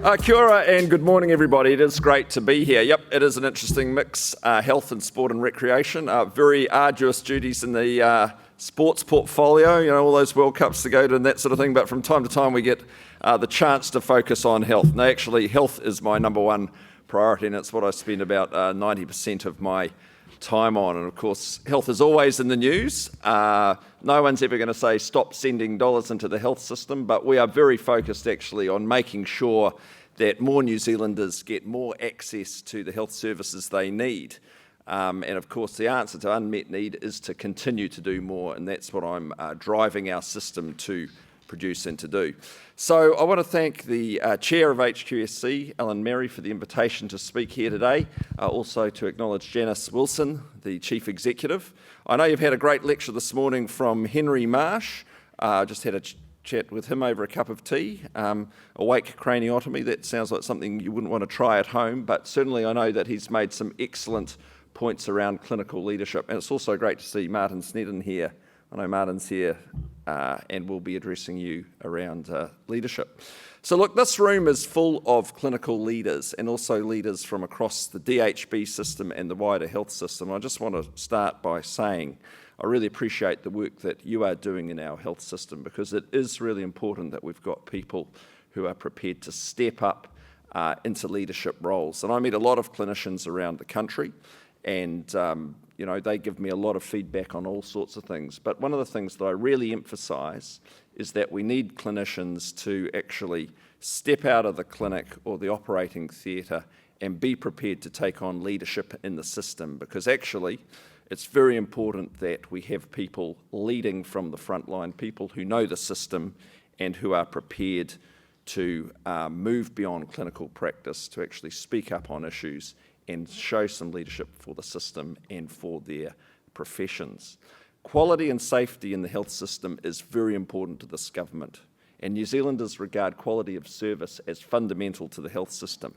Kia ora and good morning, everybody. It is great to be here. Yep, it is an interesting mix, health and sport and recreation. Very arduous duties in the sports portfolio, you know, all those World Cups to go to and that sort of thing, but from time to time we get the chance to focus on health. Now, actually, health is my number one priority, and it's what I spend about 90% of my time on. And of course, health is always in the news. No one's ever going to say stop sending dollars into the health system, but we are very focused actually on making sure that more New Zealanders get more access to the health services they need. And of course, the answer to unmet need is to continue to do more, and that's what I'm driving our system to produce and to do. So I want to thank the Chair of HQSC, Alan Merry, for the invitation to speak here today. Also to acknowledge Janice Wilson, the Chief Executive. I know you've had a great lecture this morning from Henry Marsh. Just had a chat with him over a cup of tea. Awake craniotomy, that sounds like something you wouldn't want to try at home, but certainly I know that he's made some excellent points around clinical leadership. And it's also great to see Martin Snedden here. I know Martin's here and will be addressing you around leadership. So look, this room is full of clinical leaders and also leaders from across the DHB system and the wider health system. I just want to start by saying I really appreciate the work that you are doing in our health system, because it is really important that we've got people who are prepared to step up into leadership roles. And I meet a lot of clinicians around the country, and you know, they give me a lot of feedback on all sorts of things. But one of the things that I really emphasise is that we need clinicians to actually step out of the clinic or the operating theatre and be prepared to take on leadership in the system, because actually it's very important that we have people leading from the front line, people who know the system and who are prepared to move beyond clinical practice to actually speak up on issues and show some leadership for the system and for their professions. Quality and safety in the health system is very important to this government, and New Zealanders regard quality of service as fundamental to the health system.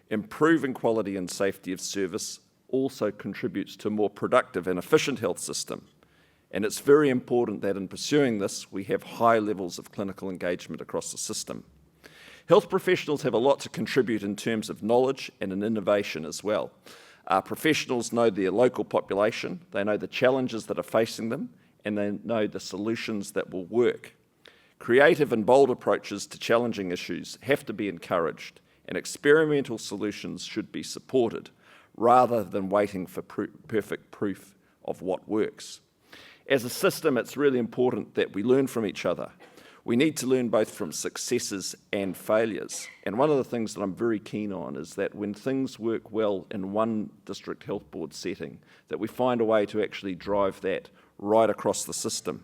Improving quality and safety of service also contributes to a more productive and efficient health system, and it's very important that in pursuing this we have high levels of clinical engagement across the system. Health professionals have a lot to contribute in terms of knowledge and in innovation as well. Professionals know their local population, they know the challenges that are facing them, and they know the solutions that will work. Creative and bold approaches to challenging issues have to be encouraged, and experimental solutions should be supported, rather than waiting for perfect proof of what works. As a system, it's really important that we learn from each other. We need to learn both from successes and failures. And one of the things that I'm very keen on is that when things work well in one district health board setting, that we find a way to actually drive that right across the system.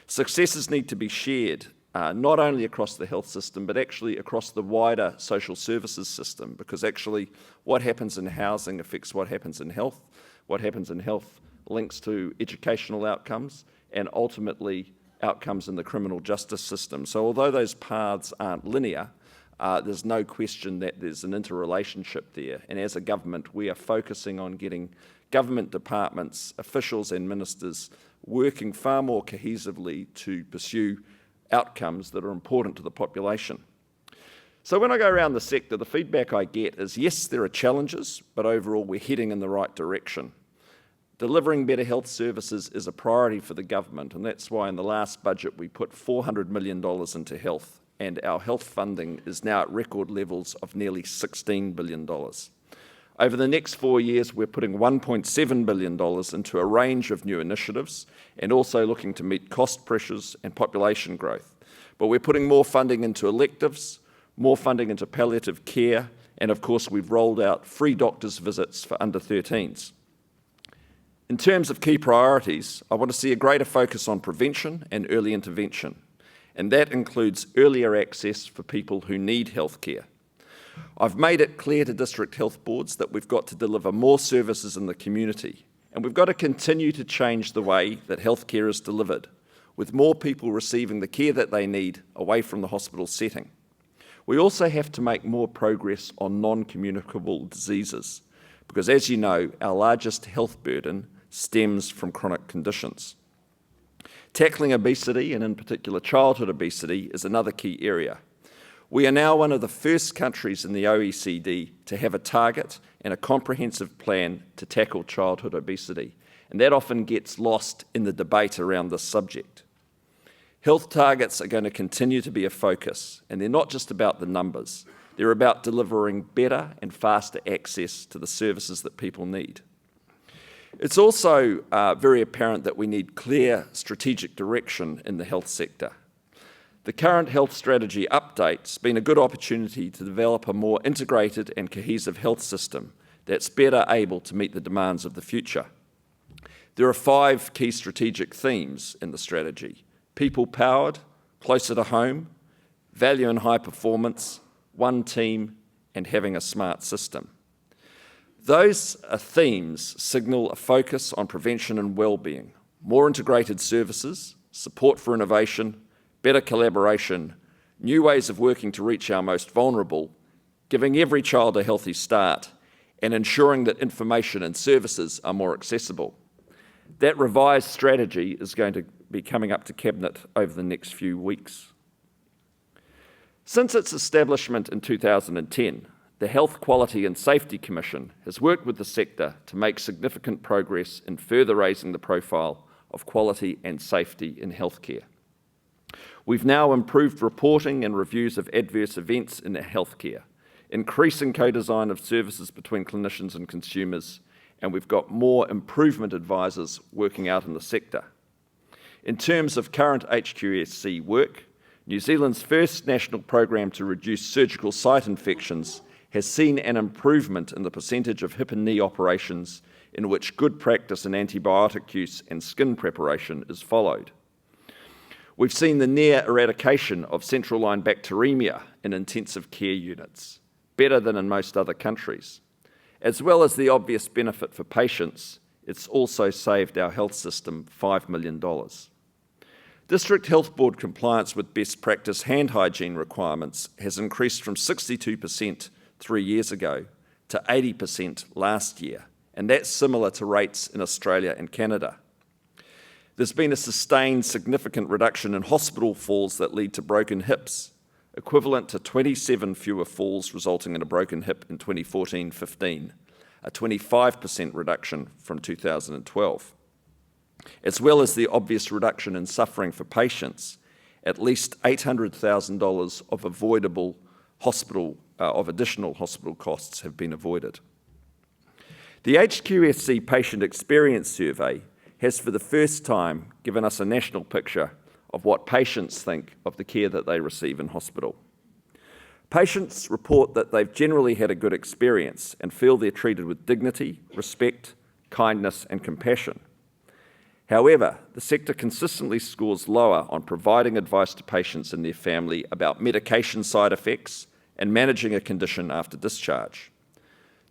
Successes need to be shared, not only across the health system, but actually across the wider social services system, because actually what happens in housing affects what happens in health. What happens in health links to educational outcomes and ultimately outcomes in the criminal justice system. So although those paths aren't linear, there's no question that there's an interrelationship there. And as a government, we are focusing on getting government departments, officials and ministers working far more cohesively to pursue outcomes that are important to the population. So when I go around the sector, the feedback I get is, yes, there are challenges, but overall we're heading in the right direction. Delivering better health services is a priority for the government, and that's why in the last budget we put $400 million into health, and our health funding is now at record levels of nearly $16 billion. Over the next 4 years, we're putting $1.7 billion into a range of new initiatives and also looking to meet cost pressures and population growth. But we're putting more funding into electives, more funding into palliative care, and of course we've rolled out free doctors' visits for under 13s. In terms of key priorities, I want to see a greater focus on prevention and early intervention, and that includes earlier access for people who need healthcare. I've made it clear to district health boards that we've got to deliver more services in the community, and we've got to continue to change the way that healthcare is delivered, with more people receiving the care that they need away from the hospital setting. We also have to make more progress on non-communicable diseases, because as you know, our largest health burden stems from chronic conditions. Tackling obesity, and in particular childhood obesity, is another key area. We are now one of the first countries in the OECD to have a target and a comprehensive plan to tackle childhood obesity, and that often gets lost in the debate around this subject. Health targets are going to continue to be a focus, and they're not just about the numbers. They're about delivering better and faster access to the services that people need. It's also very apparent that we need clear strategic direction in the health sector. The current health strategy update's been a good opportunity to develop a more integrated and cohesive health system that's better able to meet the demands of the future. There are 5 key strategic themes in the strategy: people-powered, closer to home, value and high performance, one team, and having a smart system. Those themes signal a focus on prevention and well-being, more integrated services, support for innovation, better collaboration, new ways of working to reach our most vulnerable, giving every child a healthy start, and ensuring that information and services are more accessible. That revised strategy is going to be coming up to Cabinet over the next few weeks. Since its establishment in 2010, the Health Quality and Safety Commission has worked with the sector to make significant progress in further raising the profile of quality and safety in healthcare. We've now improved reporting and reviews of adverse events in healthcare, increasing co-design of services between clinicians and consumers, and we've got more improvement advisors working out in the sector. In terms of current HQSC work, New Zealand's first national program to reduce surgical site infections has seen an improvement in the percentage of hip and knee operations in which good practice in antibiotic use and skin preparation is followed. We've seen the near eradication of central line bacteremia in intensive care units, better than in most other countries. As well as the obvious benefit for patients, it's also saved our health system $5 million. District Health Board compliance with best practice hand hygiene requirements has increased from 62% 3 years ago to 80% last year, and that's similar to rates in Australia and Canada. There's been a sustained significant reduction in hospital falls that lead to broken hips, equivalent to 27 fewer falls resulting in a broken hip in 2014-15, a 25% reduction from 2012. As well as the obvious reduction in suffering for patients, at least $800,000 of additional hospital costs have been avoided. The HQSC Patient Experience Survey has for the first time given us a national picture of what patients think of the care that they receive in hospital. Patients report that they've generally had a good experience and feel they're treated with dignity, respect, kindness, and compassion. However, the sector consistently scores lower on providing advice to patients and their family about medication side effects and managing a condition after discharge.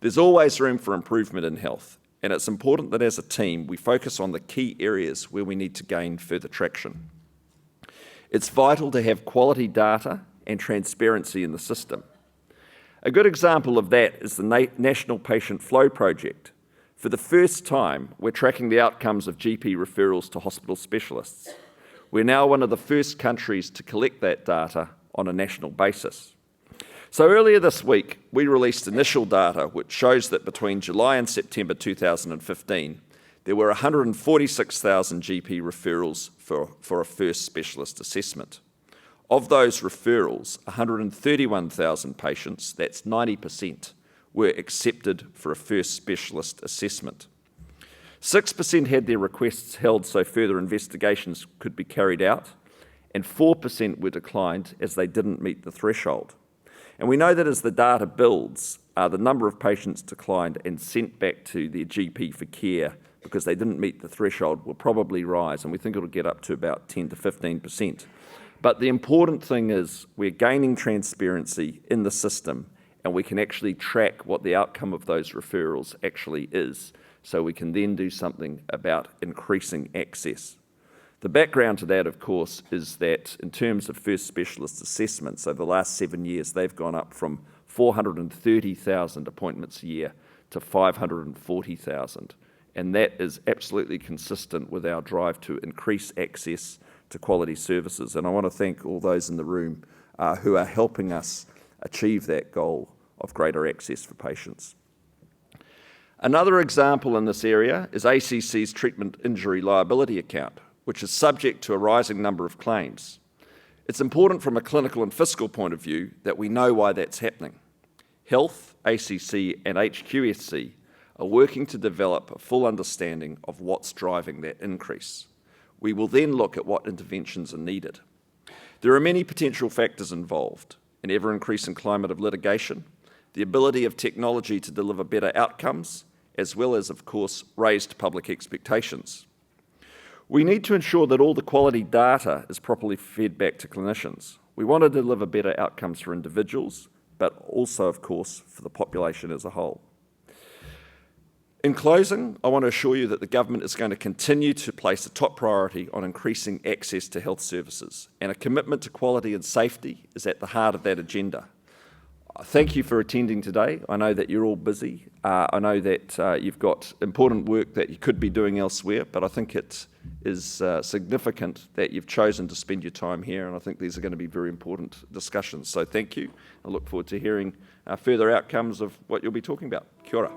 There's always room for improvement in health, and it's important that as a team we focus on the key areas where we need to gain further traction. It's vital to have quality data and transparency in the system. A good example of that is the National Patient Flow Project. For the first time, we're tracking the outcomes of GP referrals to hospital specialists. We're now one of the first countries to collect that data on a national basis. So earlier this week, we released initial data which shows that between July and September 2015, there were 146,000 GP referrals for a first specialist assessment. Of those referrals, 131,000 patients, that's 90%, were accepted for a first specialist assessment. 6% had their requests held so further investigations could be carried out, and 4% were declined as they didn't meet the threshold. And we know that as the data builds, the number of patients declined and sent back to their GP for care because they didn't meet the threshold will probably rise, and we think it'll get up to about 10 to 15%. But the important thing is we're gaining transparency in the system, and we can actually track what the outcome of those referrals actually is, so we can then do something about increasing access. The background to that, of course, is that in terms of first specialist assessments, over the last 7 years, they've gone up from 430,000 appointments a year to 540,000. And that is absolutely consistent with our drive to increase access to quality services. And I want to thank all those in the room who are helping us achieve that goal of greater access for patients. Another example in this area is ACC's treatment injury liability account, which is subject to a rising number of claims. It's important from a clinical and fiscal point of view that we know why that's happening. Health, ACC and HQSC are working to develop a full understanding of what's driving that increase. We will then look at what interventions are needed. There are many potential factors involved: an ever-increasing climate of litigation, the ability of technology to deliver better outcomes, as well as, of course, raised public expectations. We need to ensure that all the quality data is properly fed back to clinicians. We want to deliver better outcomes for individuals, but also, of course, for the population as a whole. In closing, I want to assure you that the government is going to continue to place a top priority on increasing access to health services, and a commitment to quality and safety is at the heart of that agenda. Thank you for attending today. I know that you're all busy. I know that you've got important work that you could be doing elsewhere, but I think it is significant that you've chosen to spend your time here, and I think these are going to be very important discussions. So thank you. I look forward to hearing further outcomes of what you'll be talking about. Kia ora.